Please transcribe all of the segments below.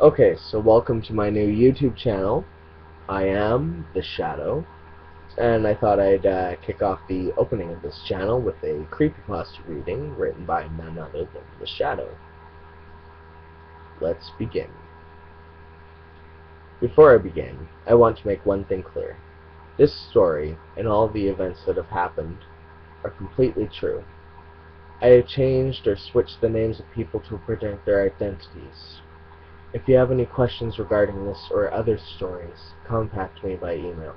Okay, so welcome to my new YouTube channel. I am The Shadow, and I thought I'd kick off the opening of this channel with a creepypasta reading written by none other than The Shadow. Let's begin. Before I begin, I want to make one thing clear. This story, and all the events that have happened, are completely true. I have changed or switched the names of people to protect their identities. If you have any questions regarding this or other stories, contact me by email.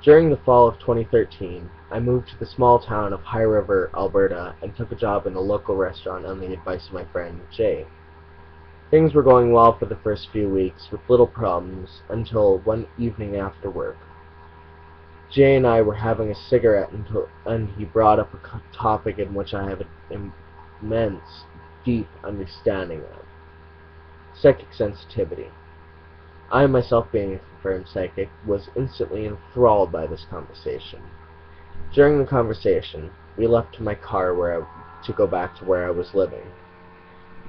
During the fall of 2013, I moved to the small town of High River, Alberta, and took a job in a local restaurant on the advice of my friend, Jay. Things were going well for the first few weeks, with little problems, until one evening after work. Jay and I were having a cigarette and he brought up a topic in which I have an immense, deep understanding of: psychic sensitivity. I, myself being a confirmed psychic, was instantly enthralled by this conversation. During the conversation, we left to my car to go back to where I was living.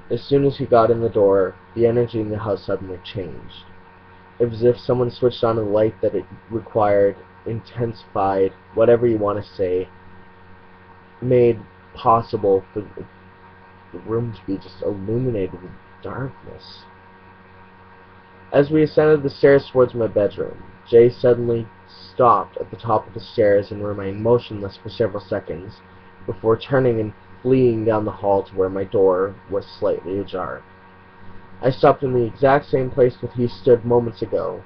As soon as he got in the door, the energy in the house suddenly changed. It was as if someone switched on a light that it required, intensified, whatever you want to say, made possible for the room to be just illuminated with darkness. As we ascended the stairs towards my bedroom, Jay suddenly stopped at the top of the stairs and remained motionless for several seconds before turning and fleeing down the hall to where my door was slightly ajar. I stopped in the exact same place that he stood moments ago,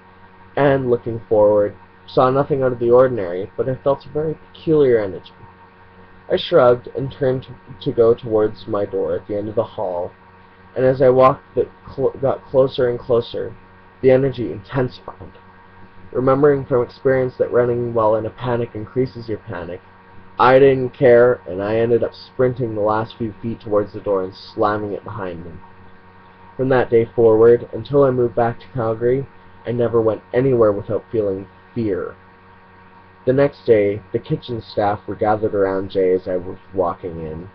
and, looking forward, saw nothing out of the ordinary, but I felt a very peculiar energy. I shrugged and turned to go towards my door at the end of the hall, and as I walked got closer and closer, the energy intensified. Remembering from experience that running while in a panic increases your panic, I didn't care, and I ended up sprinting the last few feet towards the door and slamming it behind me. From that day forward, until I moved back to Calgary, I never went anywhere without feeling fear. The next day, the kitchen staff were gathered around Jay as I was walking in,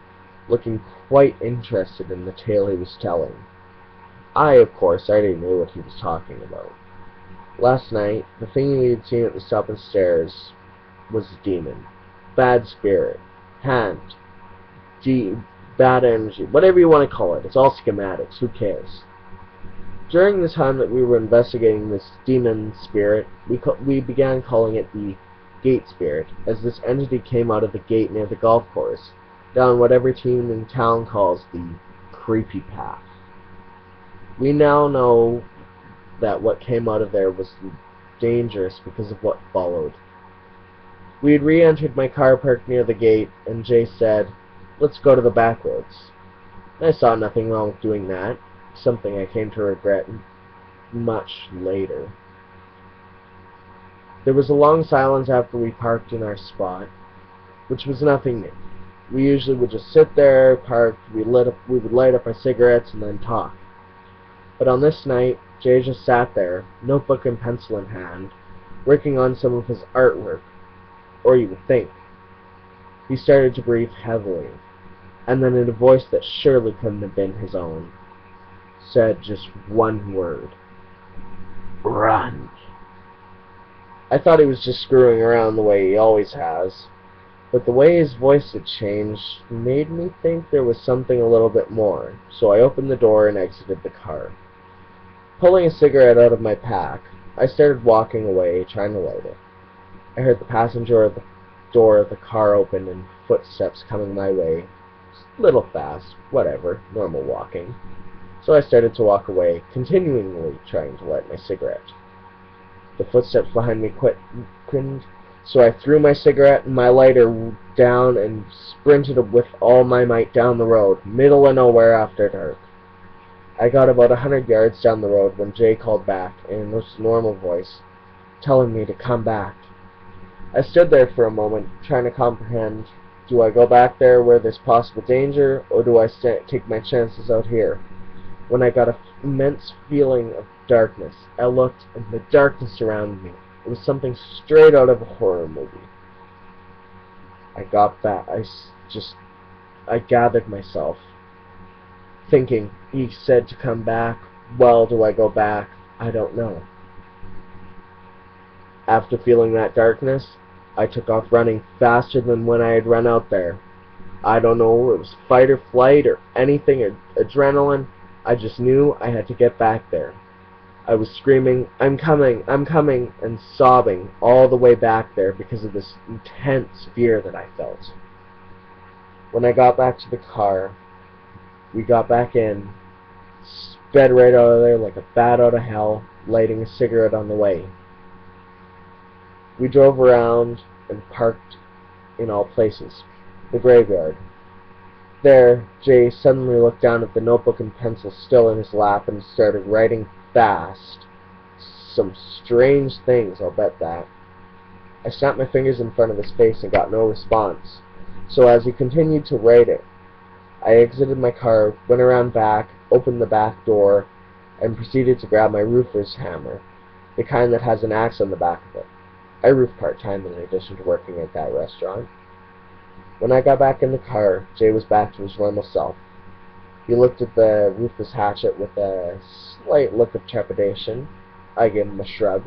looking quite interested in the tale he was telling. I, of course, already knew what he was talking about. Last night, the thing we had seen at the top of the stairs was a demon, bad spirit, hand, bad energy, whatever you want to call it. It's all schematics, who cares? During the time that we were investigating this demon spirit, we began calling it the gate spirit, as this entity came out of the gate near the golf course, down what every team in town calls the creepy path. We now know that what came out of there was dangerous because of what followed. We had re-entered my car parked near the gate, and Jay said, "Let's go to the back roads." I saw nothing wrong with doing that, something I came to regret much later. There was a long silence after we parked in our spot, which was nothing new. We usually would just sit there, parked, we would light up our cigarettes and then talk. But on this night, Jay just sat there, notebook and pencil in hand, working on some of his artwork, or you would think. He started to breathe heavily, and then in a voice that surely couldn't have been his own, said just one word: "Run." I thought he was just screwing around the way he always has, but the way his voice had changed made me think there was something a little bit more, so I opened the door and exited the car. Pulling a cigarette out of my pack, I started walking away, trying to light it. I heard the passenger door of the car open and footsteps coming my way. A little fast, whatever, normal walking. So I started to walk away, continually trying to light my cigarette. The footsteps behind me quickened, so I threw my cigarette and my lighter down and sprinted with all my might down the road, middle of nowhere after dark. I got about 100 yards down the road when Jay called back in his normal voice, telling me to come back. I stood there for a moment, trying to comprehend: do I go back there where there's possible danger, or do I take my chances out here? When I got an immense feeling of darkness, I looked, and the darkness surrounded me. It was something straight out of a horror movie. I got back. I gathered myself. thinking he said to come back. Well, do I go back? I don't know. After feeling that darkness, I took off running faster than when I had run out there. I don't know, it was fight or flight or anything, adrenaline. I just knew I had to get back there. I was screaming, I'm coming, and sobbing all the way back there because of this intense fear that I felt. When I got back to the car, we got back in, sped right out of there like a bat out of hell, lighting a cigarette on the way. We drove around and parked in all places. The graveyard. There, Jay suddenly looked down at the notebook and pencil still in his lap and started writing fast. Some strange things, I'll bet that. I snapped my fingers in front of his face and got no response. So as he continued to write it, I exited my car, went around back, opened the back door, and proceeded to grab my roofer's hammer, the kind that has an axe on the back of it. I roof part-time in addition to working at that restaurant. When I got back in the car, Jay was back to his normal self. He looked at the roofer's hatchet with a slight look of trepidation. I gave him a shrug,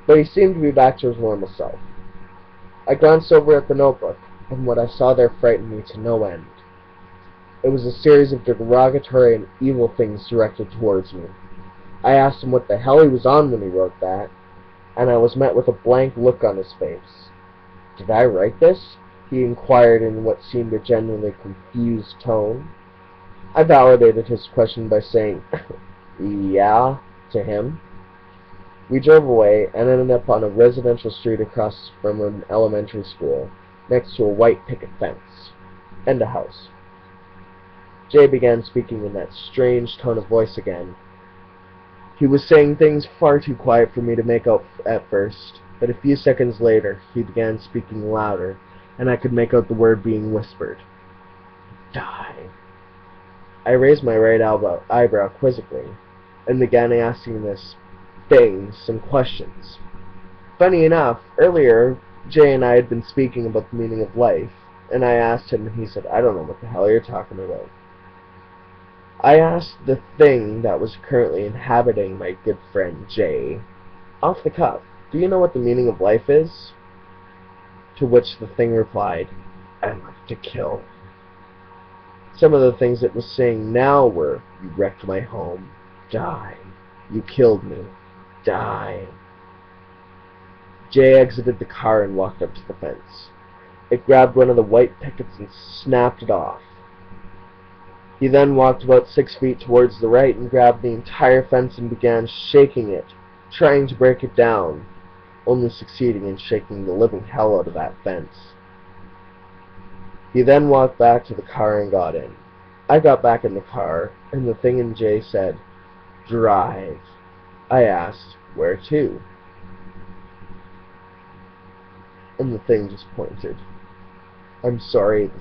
but he seemed to be back to his normal self. I glanced over at the notebook, and what I saw there frightened me to no end. It was a series of derogatory and evil things directed towards me. I asked him what the hell he was on when he wrote that, and I was met with a blank look on his face. Did I write this? He inquired in what seemed a genuinely confused tone. I validated his question by saying, yeah, to him. We drove away and ended up on a residential street across from an elementary school, next to a white picket fence, and a house. Jay began speaking in that strange tone of voice again. He was saying things far too quiet for me to make out at first, but a few seconds later he began speaking louder, and I could make out the word being whispered. Die. I raised my right eyebrow quizzically, and began asking this thing some questions. Funny enough, earlier, Jay and I had been speaking about the meaning of life, and I asked him, and he said, I don't know what the hell you're talking about. I asked the thing that was currently inhabiting my good friend Jay, off the cuff, do you know what the meaning of life is? To which the thing replied, I love to kill. Some of the things it was saying now were, you wrecked my home, die. You killed me, die. Jay exited the car and walked up to the fence. It grabbed one of the white pickets and snapped it off. He then walked about 6 feet towards the right and grabbed the entire fence and began shaking it, trying to break it down, only succeeding in shaking the living hell out of that fence. He then walked back to the car and got in. I got back in the car, and the thing in Jay said, drive. I asked, where to? And the thing just pointed. I'm sorry,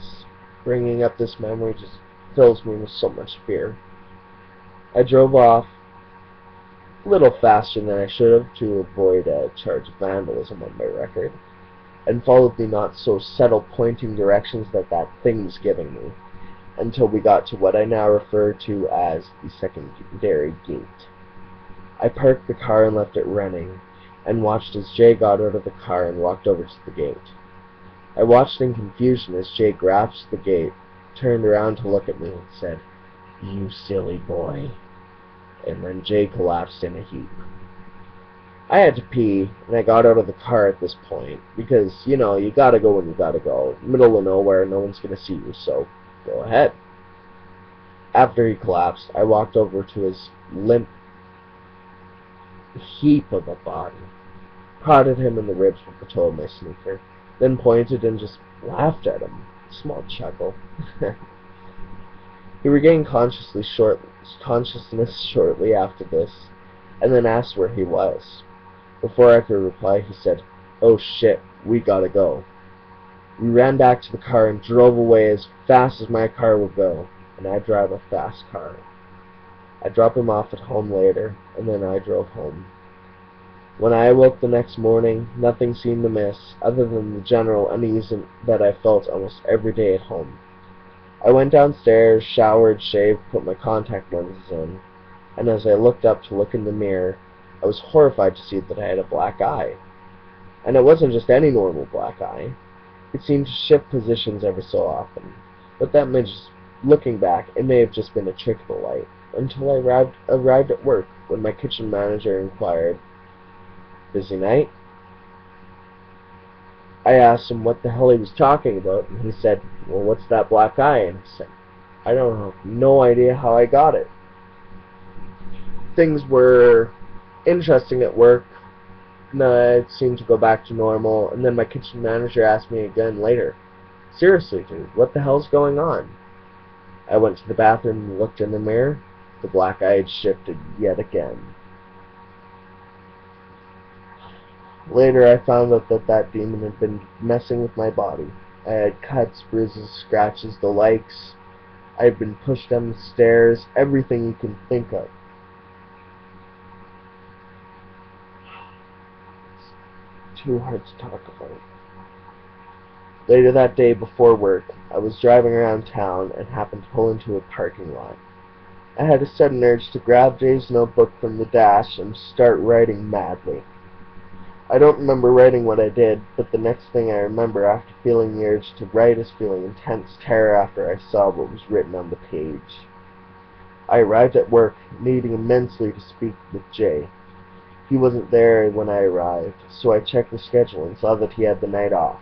bringing up this memory just fills me with so much fear. I drove off a little faster than I should have to avoid a charge of vandalism on my record, and followed the not-so-subtle pointing directions that thing was giving me, until we got to what I now refer to as the secondary gate. I parked the car and left it running, and watched as Jay got out of the car and walked over to the gate. I watched in confusion as Jay grasped the gate, turned around to look at me, and said, you silly boy. And then Jay collapsed in a heap. I had to pee, and I got out of the car at this point, because, you know, you gotta go when you gotta go. Middle of nowhere, no one's gonna see you, so go ahead. After he collapsed, I walked over to his limp heap of a body, prodded him in the ribs with the toe of my sneaker, then pointed and just laughed at him. Small chuckle. He regained consciousness shortly after this, and then asked where he was. Before I could reply, he said, oh shit, we gotta go. We ran back to the car and drove away as fast as my car would go, and I drive a fast car. I dropped him off at home later, and then I drove home. When I awoke the next morning, nothing seemed amiss, other than the general unease that I felt almost every day at home. I went downstairs, showered, shaved, put my contact lenses in, and as I looked up to look in the mirror, I was horrified to see that I had a black eye. And it wasn't just any normal black eye. It seemed to shift positions ever so often. But that may just, looking back, it may have just been a trick of the light, until I arrived at work when my kitchen manager inquired, "Busy night?" I asked him what the hell he was talking about, and he said, "Well, what's that black eye?" And I said, "I don't have no idea how I got it." Things were interesting at work, and I seemed to go back to normal, and then my kitchen manager asked me again later, "Seriously, dude, what the hell's going on?" I went to the bathroom and looked in the mirror. The black eye had shifted yet again. Later, I found out that that demon had been messing with my body. I had cuts, bruises, scratches, the likes. I had been pushed down the stairs, everything you can think of. It's too hard to talk about. Later that day before work, I was driving around town and happened to pull into a parking lot. I had a sudden urge to grab Jay's notebook from the dash and start writing madly. I don't remember writing what I did, but the next thing I remember after feeling the urge to write is feeling intense terror after I saw what was written on the page. I arrived at work, needing immensely to speak with Jay. He wasn't there when I arrived, so I checked the schedule and saw that he had the night off.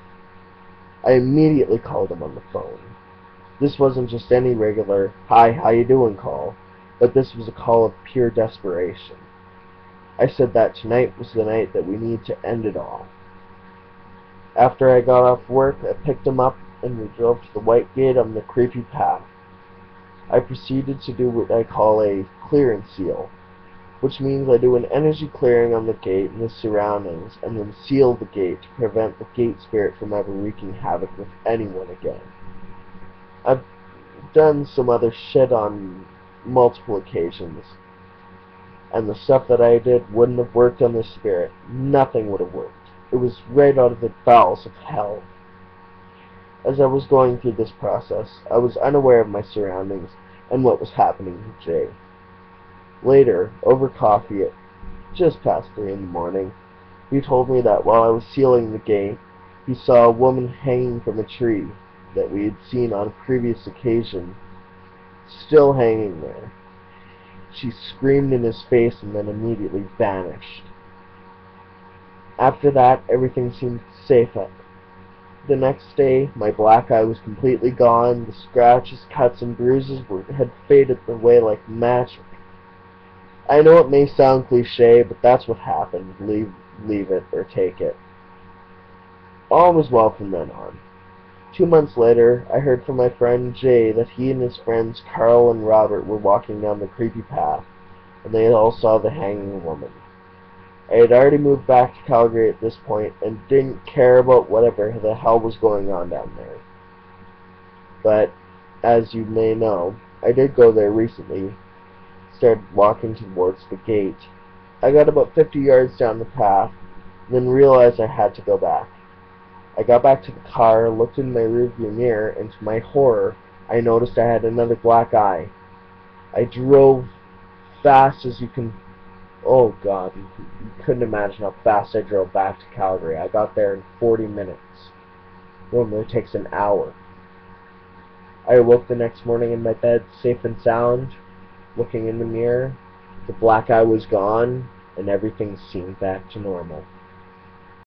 I immediately called him on the phone. This wasn't just any regular, "Hi, how you doing" call, but this was a call of pure desperation. I said that tonight was the night that we need to end it all. After I got off work, I picked him up and we drove to the white gate on the Creepypasta. I proceeded to do what I call a clearance seal, which means I do an energy clearing on the gate and the surroundings, and then seal the gate to prevent the gate spirit from ever wreaking havoc with anyone again. I've done some other shit on multiple occasions, and the stuff that I did wouldn't have worked on the spirit. Nothing would have worked. It was right out of the bowels of hell. As I was going through this process, I was unaware of my surroundings and what was happening to Jay. Later, over coffee at just past 3 in the morning, he told me that while I was sealing the gate, he saw a woman hanging from a tree that we had seen on a previous occasion, still hanging there. She screamed in his face and then immediately vanished. After that, everything seemed safe up. The next day, my black eye was completely gone. The scratches, cuts, and bruises had faded away like magic. I know it may sound cliche, but that's what happened. Leave it or take it. All was well from then on. 2 months later, I heard from my friend Jay that he and his friends Carl and Robert were walking down the creepy path, and they all saw the hanging woman. I had already moved back to Calgary at this point, and didn't care about whatever the hell was going on down there. But, as you may know, I did go there recently, started walking towards the gate. I got about 50 yards down the path, then realized I had to go back. I got back to the car, looked in my rearview mirror, and to my horror, I noticed I had another black eye. I drove fast as you can... Oh God, you couldn't imagine how fast I drove back to Calgary. I got there in 40 minutes. Normally it takes an hour. I awoke the next morning in my bed, safe and sound, looking in the mirror. The black eye was gone, and everything seemed back to normal.